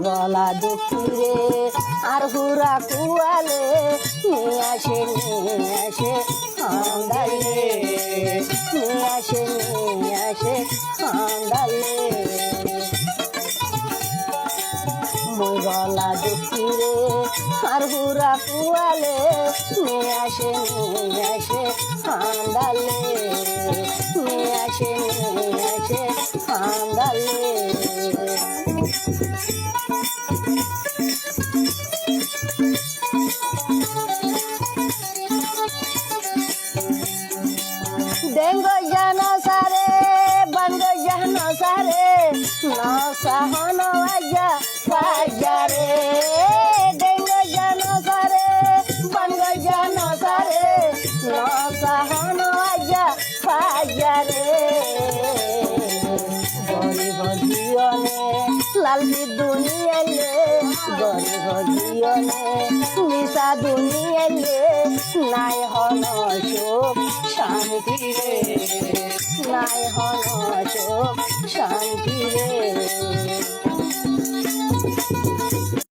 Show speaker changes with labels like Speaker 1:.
Speaker 1: গলা দুঃখীরে আর হুরা কুয়ালে নিয়ে আসে আন্দালে নিয়ে আসে আন্দালে মই গলা দুঃখীরে আর হুরা কুয়ালে নিয়ে আসে আন্দালে নিয়ে আসে আন্দালে Dengo ya no sare, bango ya no sare, no sahono vaya, vaya re. Dengo ya no sare, bango ya no sare, no sahono vaya, vaya re. Goriब জীবনে লালবি দুনিয়ালে, গরিব জীবনে নিশা দুনিয়ালে, নাই হন সুখ শান্তি রে, নাই হন সুখ শান্তি রে।